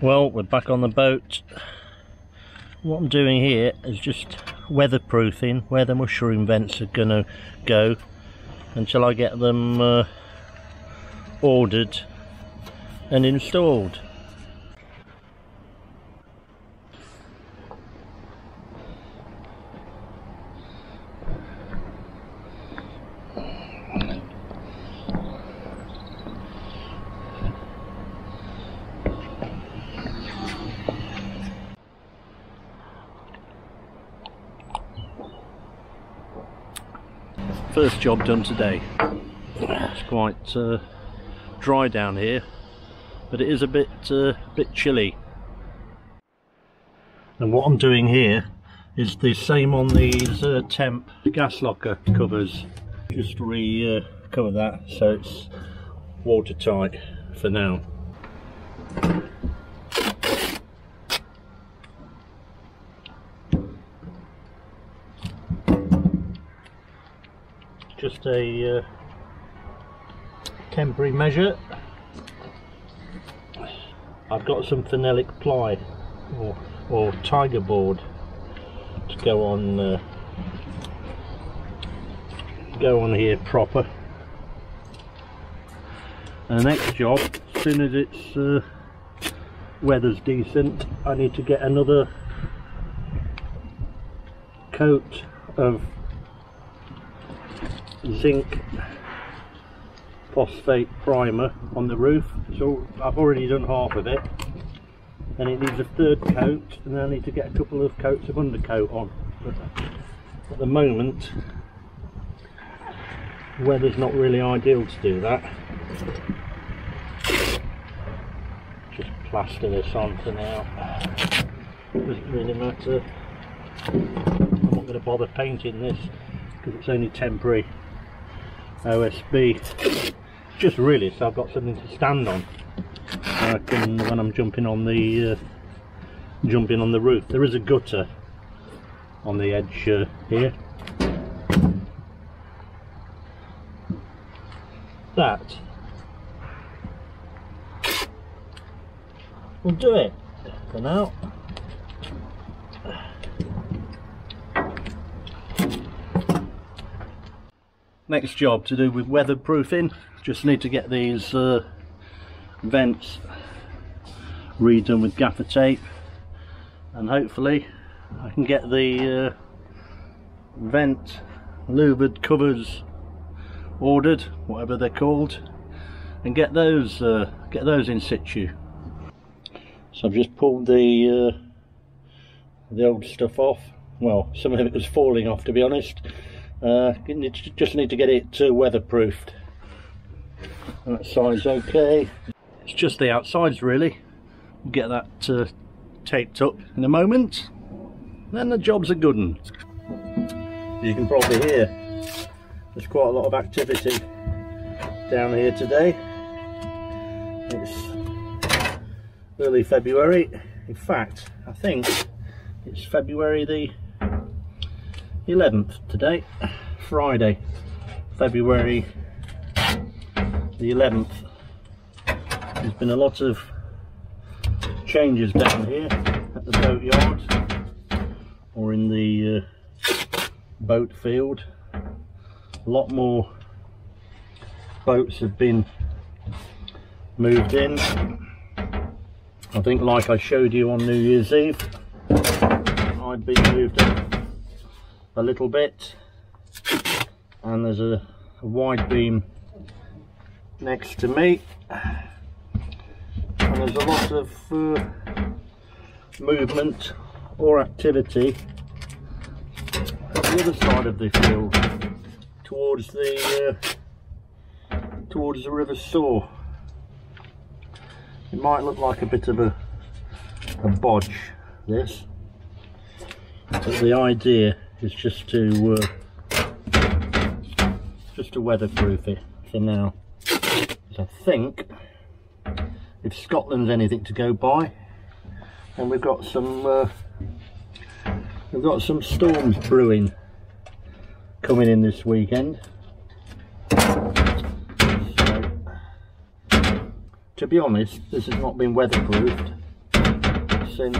Well, we're back on the boat. What I'm doing here is just weatherproofing where the mushroom vents are gonna go until I get them ordered and installed. First job done today. It's quite dry down here, but it is a bit chilly. And what I'm doing here is the same on these temp gas locker covers. Just cover that so it's watertight for now. Just a temporary measure. I've got some phenolic ply or tiger board to go on here proper. And the next job, as soon as it's weather's decent, I need to get another coat of zinc phosphate primer on the roof. So I've already done half of it, and it needs a third coat, and then I need to get a couple of coats of undercoat on. But at the moment the weather's not really ideal to do that. Just plaster this on for now. Doesn't really matter. I'm not going to bother painting this because it's only temporary OSB, just really so I've got something to stand on when I'm jumping on the roof. There is a gutter on the edge here. That will do it for now. Next job to do with weatherproofing. Just need to get these vents redone with gaffer tape, and hopefully I can get the vent louvered covers ordered, whatever they're called, and get those in situ. So I've just pulled the old stuff off. Well, some of it was falling off, to be honest. Just need to get it weatherproofed. That side's okay. It's just the outsides really. We'll get that taped up in a moment. Then the job's a good one. You can probably hear there's quite a lot of activity down here today. It's early February. In fact, I think it's February the 11th today, Friday, February the 11th. There's been a lot of changes down here at the boatyard or in the boat field. A lot more boats have been moved in. I think, like I showed you on New Year's Eve, I'd been moved up a little bit, and there's a wide beam next to me, and there's a lot of movement or activity at the other side of the field towards the River Soar. It might look like a bit of a bodge, this, but the idea is just to weatherproof it for now. I think if Scotland's anything to go by, and we've got some storms brewing coming in this weekend. So, to be honest, this has not been weatherproofed since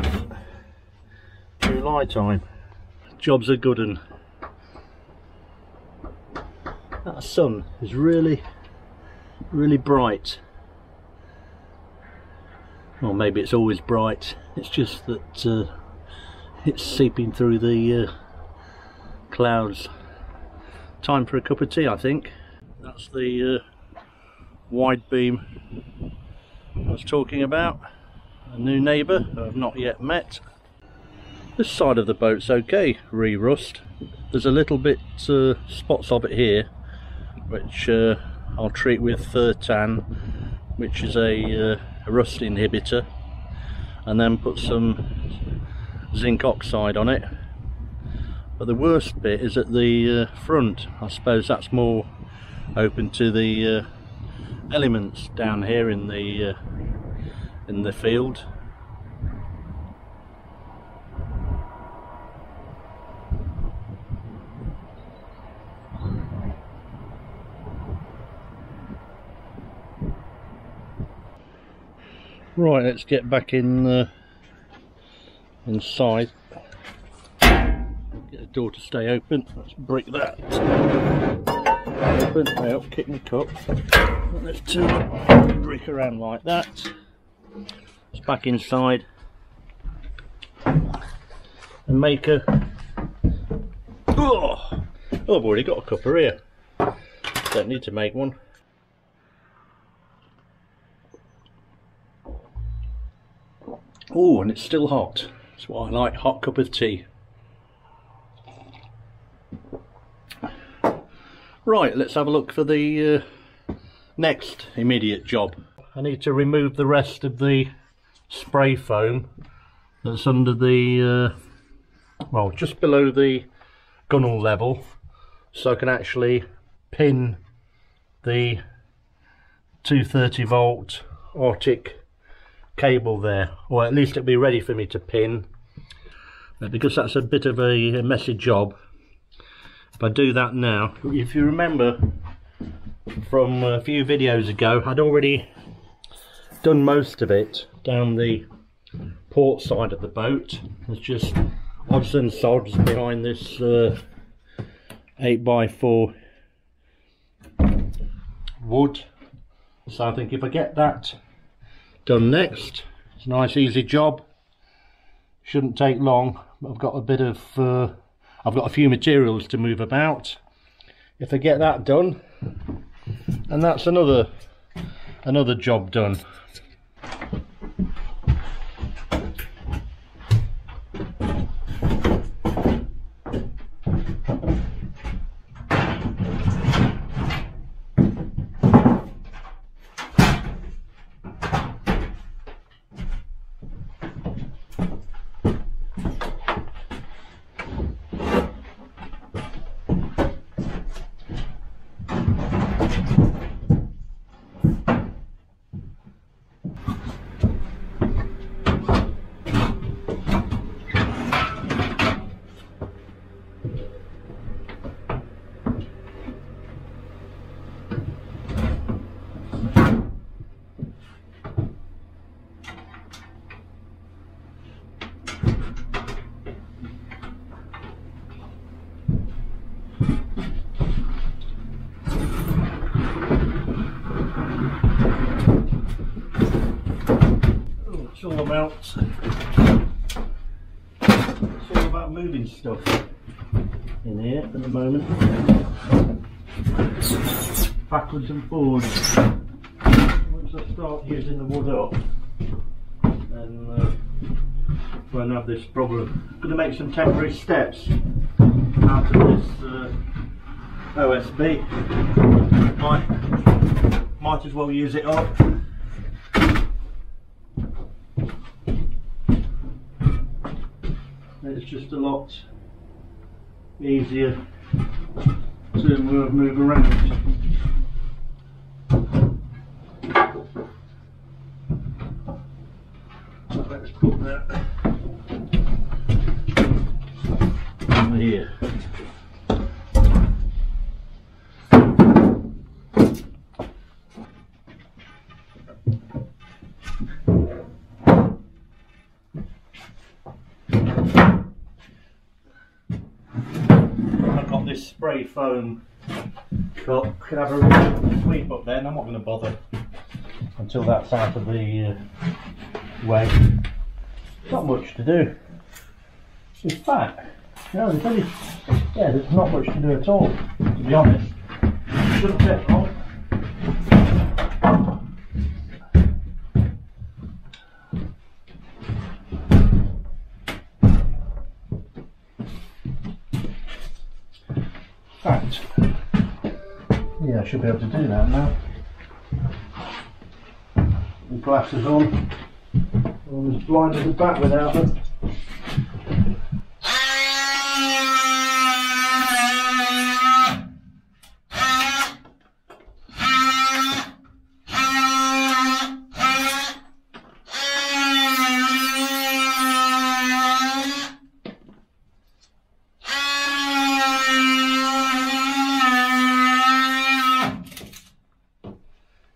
July time. Job's a good one. That sun is really bright. Or maybe it's always bright, it's just that it's seeping through the clouds. Time for a cup of tea, I think. That's the wide beam I was talking about. A new neighbour who I've not yet met. This side of the boat's okay, re-rust. There's a little bit spots of it here, which I'll treat with tan, which is a rust inhibitor, and then put some zinc oxide on it. But the worst bit is at the front. I suppose that's more open to the elements down here in the field. Right, let's get back in inside. Get the door to stay open. Let's break that open. I'll kick my cup. Let's turn the brick around like that. It's back inside and make a. Oh, I've already got a cuppa here. Don't need to make one. Oh, and it's still hot. That's what I like, hot cup of tea. Right, let's have a look for the next immediate job. I need to remove the rest of the spray foam that's under the, well, just below the gunnel level, so I can actually pin the 230 volt Arctic cable there, or at least it'll be ready for me to pin. But because that's a bit of a messy job, if I do that now, if you remember from a few videos ago, I'd already done most of it down the port side of the boat. There's just odds and sods behind this 8x4 wood, so I think if I get that done next, it's a nice easy job, shouldn't take long. I've got a bit of I've got a few materials to move about. If I get that done, and that's another job done. It's all about moving stuff in here at the moment, backwards and forwards. Once I start using the wood up, then won't have this problem. I'm going to make some temporary steps out of this OSB. Might as well use it up. It's just a lot easier to move around. So let's put that over here. spray foam cup. Could have a sweep up there, and I'm not going to bother until that's out of the way. Not much to do. It's fat. No, there's not much to do at all, to be honest. Shouldn't take long. Fact. Yeah, I should be able to do that now. The glasses on. I was blind at the back without them.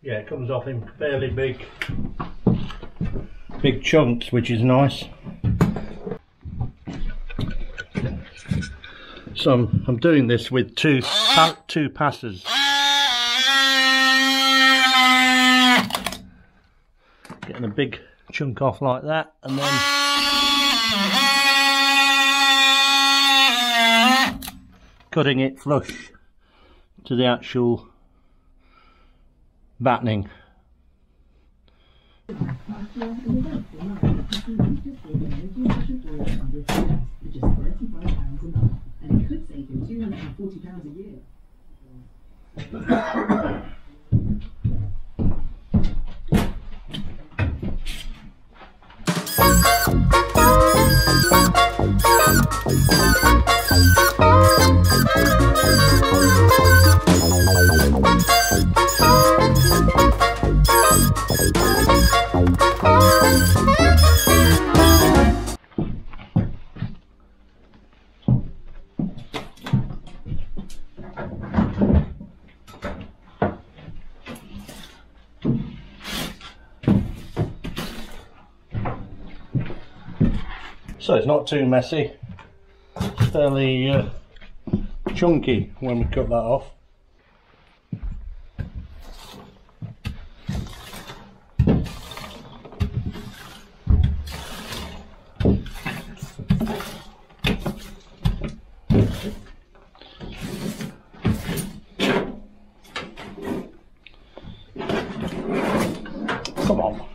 Yeah, it comes off in fairly big chunks, which is nice. So I'm doing this with two passes. Getting a big chunk off like that, and then cutting it flush to the actual battening. So it's not too messy, it's fairly chunky when we cut that off. Come on.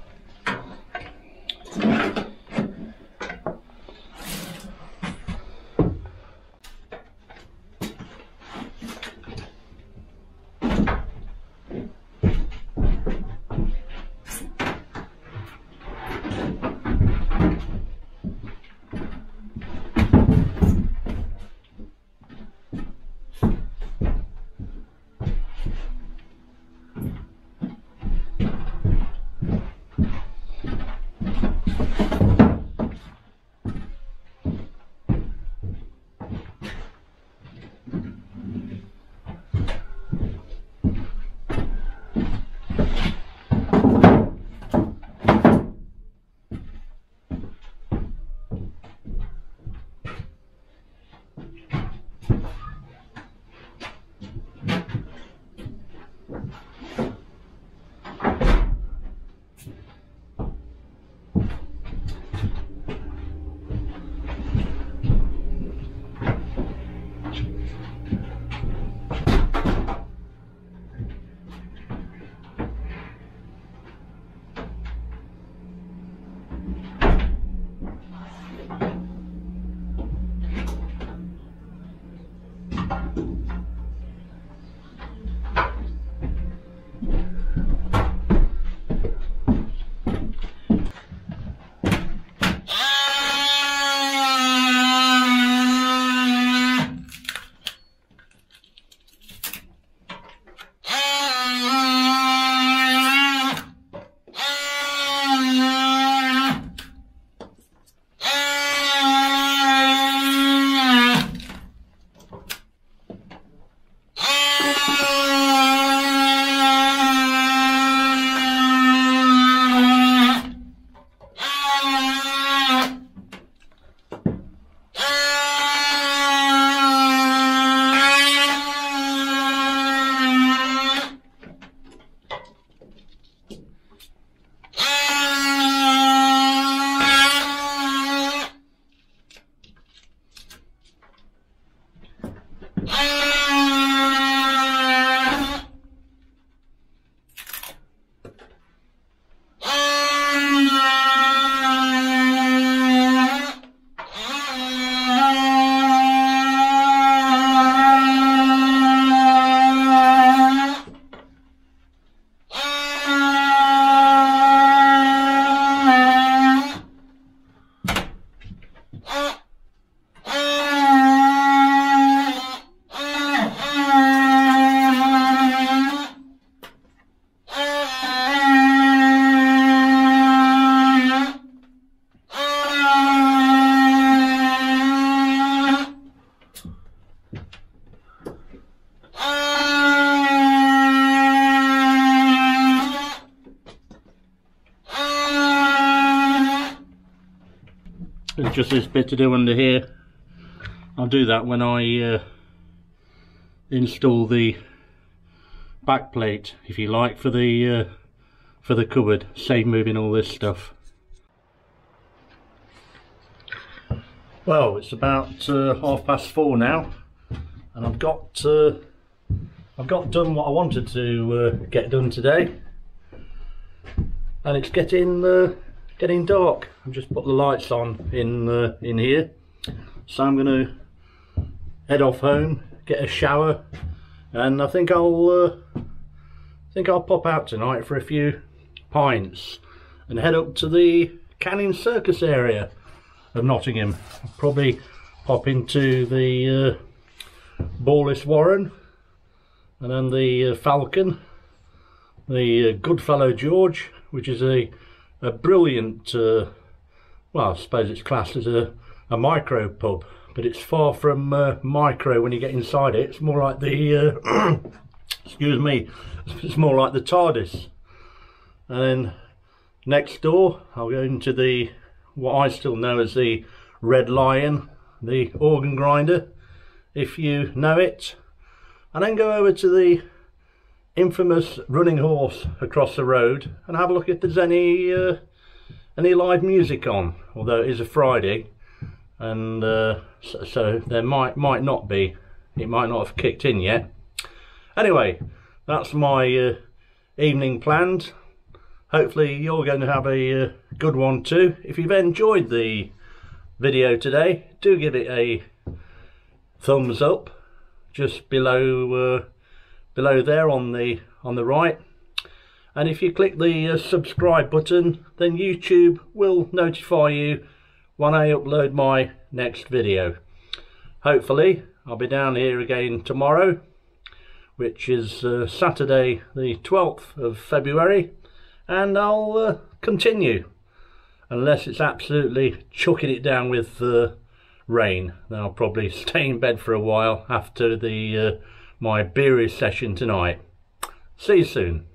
There's just this bit to do under here. I'll do that when I install the back plate, if you like, for the cupboard. Save moving all this stuff. Well, it's about 4:30 now, and I've got done what I wanted to get done today, and it's getting dark. I've just put the lights on in here, so I'm going to head off home, get a shower, and I think I'll pop out tonight for a few pints and head up to the Canning Circus area of Nottingham. I'll probably pop into the Borlis Warren, and then the Falcon, the Goodfellow George, which is a brilliant, well, I suppose it's classed as a micro pub, but it's far from micro when you get inside it. It's more like the excuse me, it's more like the TARDIS. And then next door I'll go into the, what I still know as the Red Lion, the organ grinder, if you know it, and then go over to the infamous Running Horse across the road and have a look if there's any live music on, although it is a Friday, and so there might not be. It might not have kicked in yet. Anyway, that's my evening planned. Hopefully you're going to have a good one too. If you've enjoyed the video today, do give it a thumbs up just below there on the right, and if you click the subscribe button, then YouTube will notify you when I upload my next video. Hopefully I'll be down here again tomorrow, which is Saturday the 12th of February, and I'll continue, unless it's absolutely chucking it down with rain. Then I'll probably stay in bed for a while after the my Beery session tonight. See you soon.